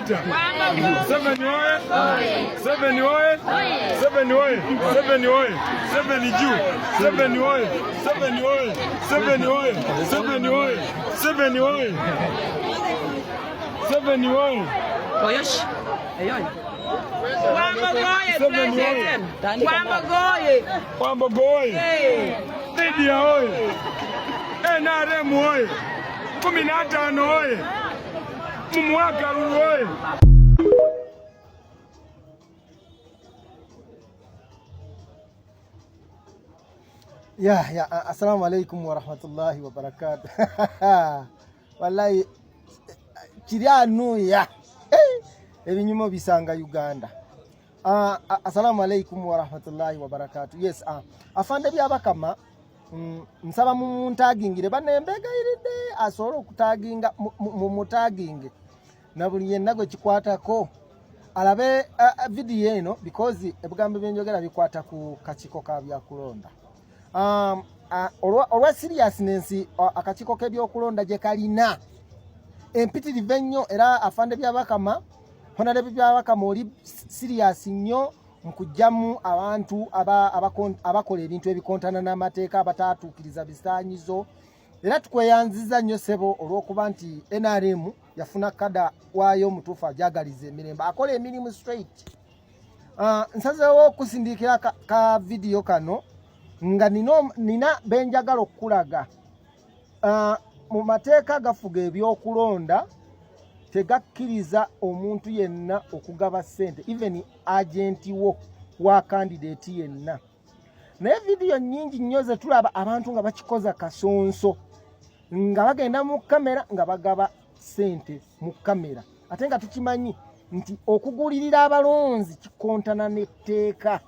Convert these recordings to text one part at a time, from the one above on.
vita. 7 oye! 7 oye! 7 oye! 7 oye! 7 juu! 7 oye! 7 oye! 7 oye! 7 oye! 7 oye! 7 oye! Oyosh. Eyoy. Wambogoye president. Wambogoye. Wambogoye. Lydia oye. NRM oye. 15 oye. Mumwaka oye. Assalamu alaikum wa rahmatullahi wa barakatuh. Wallahi kirianuya ebinyumo bisanga Uganda. Assalamu alaikum wa rahmatullahi wa barakatuh. Yes, afande byabakama nsaba mu ntagingire banembega iride asoro kutaginga mu taginge na buli yenna gwe kikwatako alabe video eno because ebugambe byenjogera bikwata ku kachiko ka byakulonda. Olwa seriousness akachiko ke byokulonda je kalina empitirive nnyo era afande byabakama honalebe byabakama oli serious nnyo mukujjamu abantu abakola ebintu ebikontana n'amateeka abatatuukiriza bisaanyizo era tukweyanziza nnyo sebo olw'okuba nti NRM yafuna kada waayo mutuufu ajagaliza emirembe akola emirimu straight. Nsazeewo okusindikira ka video kano nga nina benjagala okulaga. Mu mateeka gafuga ebyokulonda tegakkiriza omuntu yenna okugaba ssente even agenti wo wa candidate yenna. Naye video nyingi nnyo ze tulaba abantu nga bakikoza kasonso nga bagenda mu kamera nga bagaba ssente mu kamera ate nga tukimanyi nti okugulirira abalonzi kikontana n'etteeka.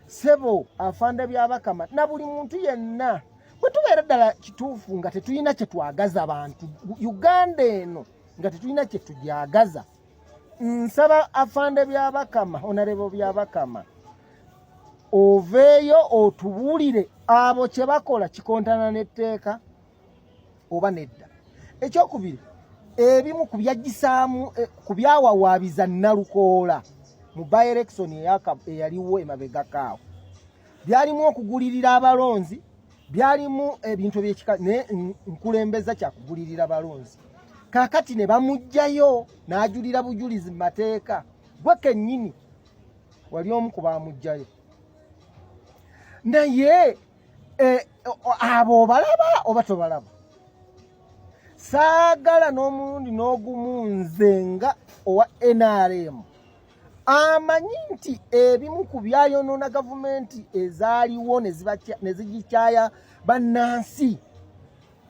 Sebo afande byabakama na buli muntu yenna bwe tubeera ddala kituufu nga tetulina kye twagaza abantu Uganda eno nga tetulina kye tujagaza. Nsaba afande byabakama honarebo byabakama oveeyo otubuulire abo kye bakola kikontana n'etteeka oba nedda. Ekyokubiri ebimu ku byagisaamu ku byawawaabiza Nalukoola mu by-election eyaliwo emabega kaawo byalimu okugulirira abalonzi byalimu ebintu ebyekika ne nkulembeza kya kugulirira abalonzi kakati ne bamujjayo n'ajulira bujulizi mateeka gwe kennyini wali omu ku bamujjayo naye abo balaba oba tobalaba. Saagala n'omulundi n'ogumu nze nga owa NRM amanyi nti ebimu ku byayonoona gavumenti ezaaliwo ne zigikyaya bannansi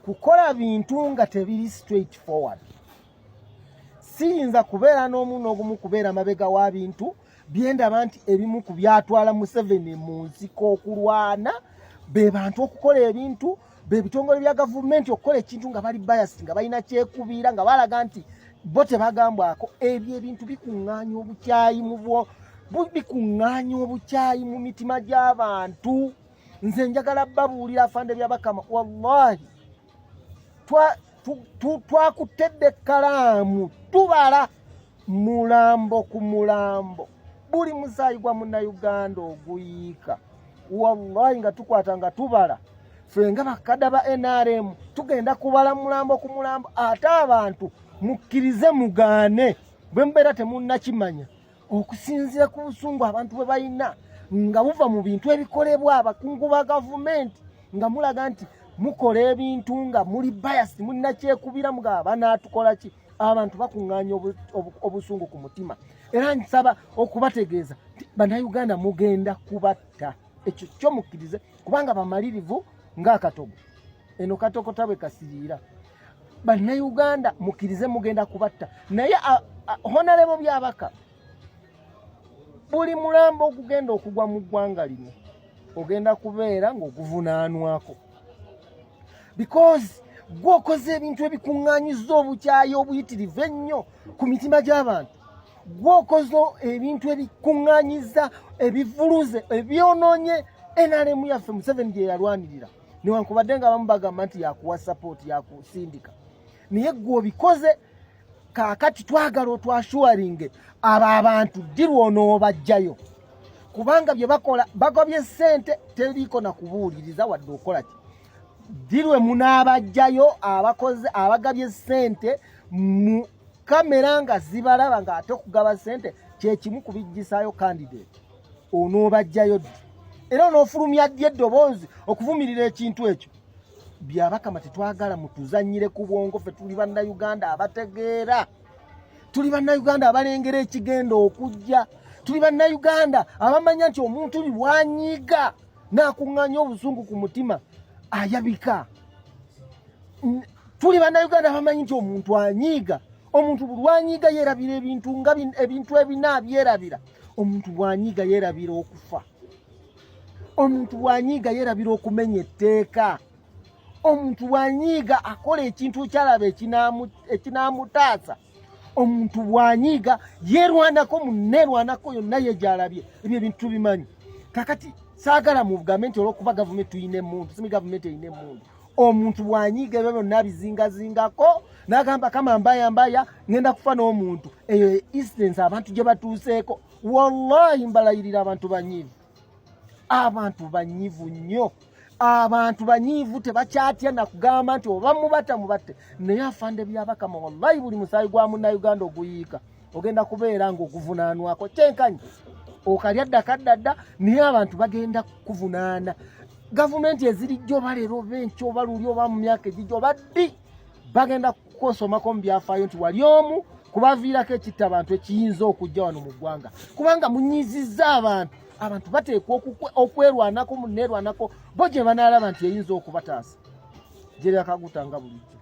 kukola bintu nga tebiri straight forward. Siyinza kubeera n'omu n'ogumu kubeera mabega wa bintu byendaba nti ebimu ku byatwala Museveni mu nsiko okulwana be bantu okukola ebintu be bitongole bya gavumenti okukola ekintu nga bali biased nga balina kyekubiira nga balaga nti bo tebagambwako. Ebyo ebintu bikuŋŋaanya obukyayi mu mitima gy'abantu. Nze njagala babuulira afande byabakama wallahi twakutedde ekkalaamu tubala mulambo ku mulambo buli musaayi gwa munnayuganda oguyiika wallahi nga tukwata nga tubala ffe nga bakadda ba NRM tugenda kubala mulambo ku mulambo ate abantu mukkirize mugaane bwe mbeera temunnakimanya okusinziira ku busungu abantu bwe balina nga buva mu bintu ebikolebwa abakungu ba gavumenti nga mulaga nti mukola ebintu nga muli biased mulina kyekubira mugaba banaatukola ki abantu bakuŋŋaanya obusungu ku mutima. Era nsaba okubategeeza nti bannayuganda mugenda kubatta ekyo kyo mukkirize kubanga bamalirivu ng'akatogo eno katokota bwe kasiriira. Bannayuganda mukkirize mugenda kubatta naye honalebo byabaka buli mulambo okugenda okugwa mu ggwanga lino ogenda kubeera ng'oguvunaanwako because gwokoze ebintu ebikuŋŋaanyiza obukyayi obuyitirivu ennyo ku mitima gy'abantu. Gwokoze ebintu ebikuŋŋaanyiza ebivuluze ebyonoonye NRM yaffe Museveni gye yalwanirira newankubadde nga abamu bagamba nti yakuwa support yakusindika naye gwe obikoze kakati twagala otwashuwaringe aba abantu dirwo n'obajjayo kubanga bye bakola bagobye sente teriko na kubuuliriza wadde okola ki dirwe munabajjayo abakoze abagabye sente mu kamera nga zibalaba nga ate kugaba sente kyekimu kubijjisayo candidate onobajjayo era onofulumya ddi eddoboozi okuvumirira ekintu ekyo byabakama tetwagala mutuzanyire ku bwongo ffe tuli bannayuganda abategeera tuli bannayuganda abalengera ekigenda okujja tuli bannayuganda abamanya nti omuntu bwanyiiga n'akuŋŋanya obusungu ku mutima ayabika tuli bannayuganda abamanyi nti omuntu anyiiga omuntu bulwanyiiga yeerabira ebintu ebinaabyerabira omuntu bwanyiiga yeerabira okufa omuntu bwanyiiga yeerabira okumenya etteeka omuntu bwanyiiga akola ekintu kyalaba ekinamutaasa omuntu bwanyiiga yeerwanako munneerwanako yonna yeegyalabye ebyo ebintu tubimanyi kakati saagala mu gavumenti olw'okuba gavumenti tuyina emmundu simi gavumenti eyina emmundu omuntu bwanyiiga ebyo byonna bizingazingako n'agamba kama mbaya ngenda kufa n'omuntu eyo instance abantu gye batuuseeko wallahi mbalayirira abantu banyiivu nnyo abantu banyiivu tebakyatya nakugamba nti oba mubatte naye afande byabakama wallahi buli musaayi gwa munnayuganda oguyiika ogenda kubeera ng'oguvunaanwako kyenkanyi okalya ddakadda naye abantu bagenda kuvunaana gavumenti ezirijjo balero benki oba luli oba mu myaka egijjo oba ddi bagenda kusomako mu byafaayo nti wali omu kubaviirako ekitta abantu ekiyinza okujja wano mu ggwanga kubanga munyizizza abantu bateekwa okwerwanako munneerwanako bo gye banaalaba nti eyinza okubataasa gye yakagutanga bulijjo